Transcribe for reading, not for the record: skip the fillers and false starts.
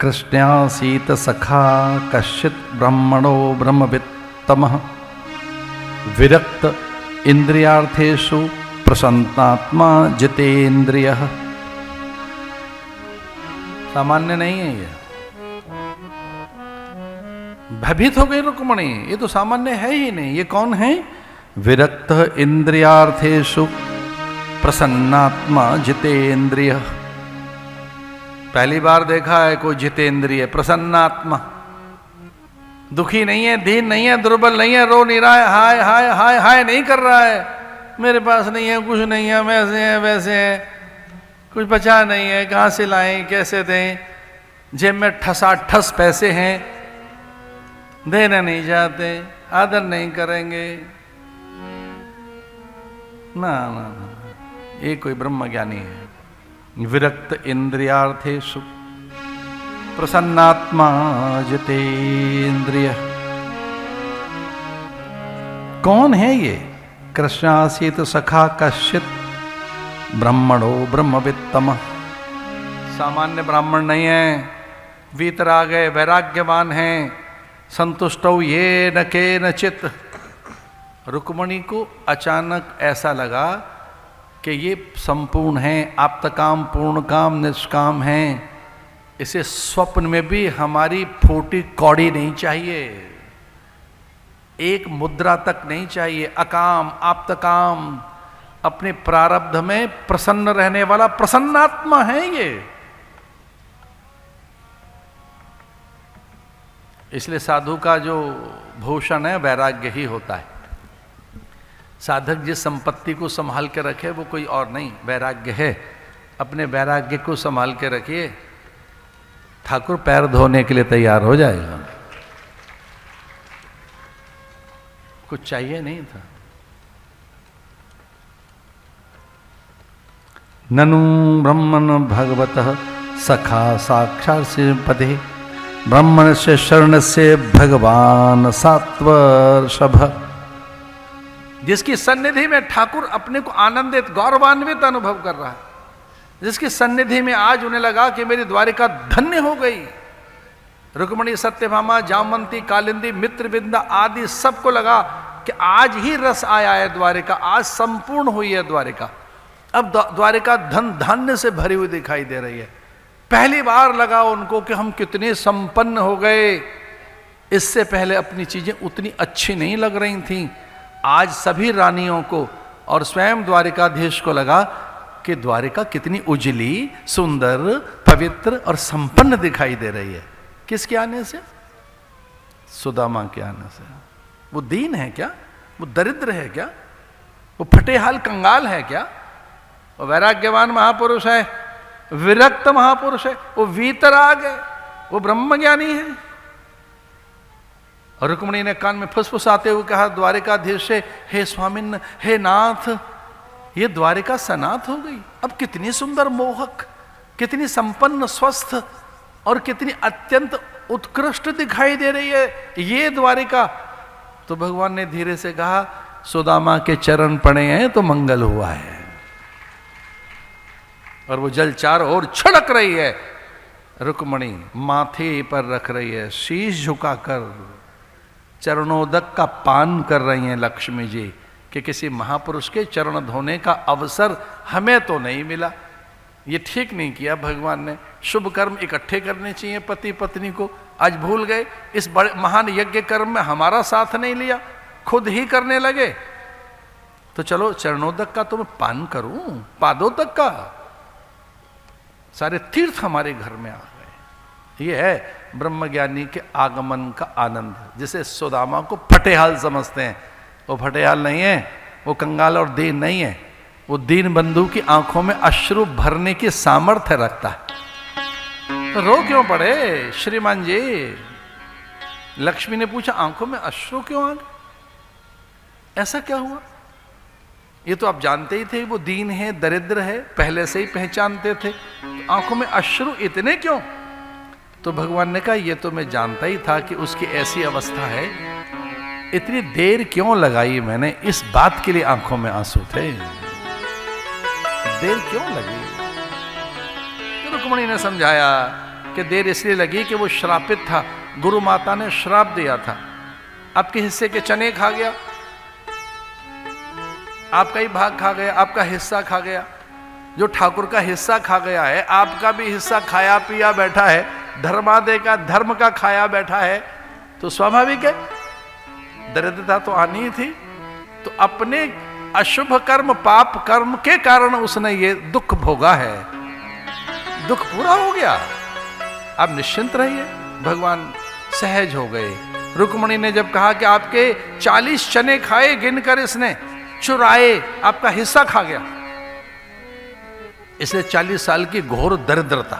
कृष्णासीत सखा कश्चित ब्रह्मणो ब्रह्मवित्तमः विरक्त इंद्रियार्थेषु प्रसन्नात्मा जितेन्द्रियः। सामान्य नहीं है ये, भयभीत हो गई रुक्मणी, ये तो सामान्य है ही नहीं। ये कौन है? विरक्त इंद्रियार्थेषु प्रसन्नात्मा जितेन्द्रियः। पहली बार देखा है कोई जितेंद्रिय, प्रसन्नात्मा, दुखी नहीं है, दीन नहीं है, दुर्बल नहीं है, रो नहीं रहा है, हाय हाय हाय हाय नहीं कर रहा है, मेरे पास नहीं है, कुछ नहीं है, वैसे है वैसे है, कुछ बचा नहीं है, कहाँ से लाएं, कैसे दें, जेब में ठसा ठस पैसे हैं, देना नहीं चाहते, आदर नहीं करेंगे। ना ना ना, ये कोई ब्रह्म ज्ञानी है। विरक्त इंद्रियार्थेषु प्रसन्नात्मा जितेन्द्रिय। कौन है ये? कृष्णासीत सखा कश्चित ब्रह्मणो ब्रह्मवित्तमः। सामान्य ब्राह्मण नहीं है, वीतराग है, वैराग्यवान है, संतुष्टौ ये न केनचित्। रुक्मणी को अचानक ऐसा लगा कि ये संपूर्ण है, आप्तकाम, पूर्ण काम, निष्काम है, इसे स्वप्न में भी हमारी फूटी कौड़ी नहीं चाहिए, एक मुद्रा तक नहीं चाहिए। अकाम, आप्तकाम, अपने प्रारब्ध में प्रसन्न रहने वाला प्रसन्नात्मा है ये। इसलिए साधु का जो भूषण है वैराग्य ही होता है। साधक जिस संपत्ति को संभाल के रखे वो कोई और नहीं, वैराग्य है। अपने वैराग्य को संभाल के रखिए, ठाकुर पैर धोने के लिए तैयार हो जाएगा। कुछ चाहिए नहीं था। ननु ब्रह्मण भगवतः सखा साक्षात् श्रीपदे ब्रह्मण से शरण से भगवान सात्वर्षभ। जिसकी सन्निधि में ठाकुर अपने को आनंदित, गौरवान्वित अनुभव कर रहा है, जिसकी सन्निधि में आज उन्हें लगा कि मेरी द्वारिका धन्य हो गई। रुक्मणी, सत्यभामा, जामवंती, कालिंदी, मित्रविंदा आदि सबको लगा कि आज ही रस आया है द्वारिका, आज संपूर्ण हुई है द्वारिका। अब द्वारिका धन धान्य से भरी हुई दिखाई दे रही है। पहली बार लगा उनको कि हम कितने संपन्न हो गए। इससे पहले अपनी चीजें उतनी अच्छी नहीं लग रही थीं। आज सभी रानियों को और स्वयं द्वारिकाधीश को लगा कि द्वारिका कितनी उजली, सुंदर, पवित्र और संपन्न दिखाई दे रही है। किसके आने से? सुदामा के आने से। वो दीन है क्या? वो दरिद्र है क्या? वो फटेहाल कंगाल है क्या? वो वैराग्यवान महापुरुष है, विरक्त महापुरुष है, वो वीतराग है, वो ब्रह्मज्ञानी है। और रुक्मणी ने कान में फुसफुसाते हुए कहा द्वारिकाधीश से, हे स्वामिन, हे नाथ, ये द्वारिका सनाथ हो गई। अब कितनी सुंदर, मोहक, कितनी संपन्न, स्वस्थ और कितनी अत्यंत उत्कृष्ट दिखाई दे रही है ये द्वारिका। तो भगवान ने धीरे से कहा, सुदामा के चरण पड़े हैं तो मंगल हुआ है। और वो जल चारों ओर छड़क रही है। रुक्मणी माथे पर रख रही है, शीश झुकाकर चरणोदक का पान कर रही हैं लक्ष्मी जी, कि किसी महापुरुष के चरण धोने का अवसर हमें तो नहीं मिला। ये ठीक नहीं किया भगवान ने। शुभ कर्म इकट्ठे करने चाहिए पति पत्नी को, आज भूल गए। इस बड़े महान यज्ञ कर्म में हमारा साथ नहीं लिया, खुद ही करने लगे। तो चलो चरणोदक का तो मैं पान करूं, पादोदक का। सारे तीर्थ हमारे घर में आ गए। ये है ब्रह्मज्ञानी के आगमन का आनंद, जिसे सुदामा को फटेहाल समझते हैं। वो फटेहाल नहीं है, वो कंगाल और दीन नहीं है। वो दीन बंधु की आंखों में अश्रु भरने की सामर्थ्य रखता है। तो रो क्यों पड़े श्रीमान जी? लक्ष्मी ने पूछा, आंखों में अश्रु क्यों आ गए? ऐसा क्या हुआ? ये तो आप जानते ही थे वो दीन है, दरिद्र है, पहले से ही पहचानते थे। तो आंखों में अश्रु इतने क्यों? तो भगवान ने कहा, ये तो मैं जानता ही था कि उसकी ऐसी अवस्था है। इतनी देर क्यों लगाई मैंने, इस बात के लिए आंखों में आंसू थे। देर क्यों लगी? तो रुक्मणी ने समझाया कि देर इसलिए लगी कि वो श्रापित था, गुरु माता ने श्राप दिया था। आपके हिस्से के चने खा गया, आपका ही भाग खा गया, आपका हिस्सा खा गया। जो ठाकुर का हिस्सा खा गया है, आपका भी हिस्सा खाया पिया बैठा है, धर्मादय का धर्म का खाया बैठा है, तो स्वाभाविक है दरिद्रता तो आनी ही थी। तो अपने अशुभ कर्म पाप कर्म के कारण उसने ये दुख भोगा है, दुख पूरा हो गया, अब निश्चिंत रहिए। भगवान सहज हो गए। रुक्मणी ने जब कहा कि आपके 40 चने खाए गिनकर इसने, चुराए, आपका हिस्सा खा गया, इसलिए 40 साल की घोर दरिद्रता,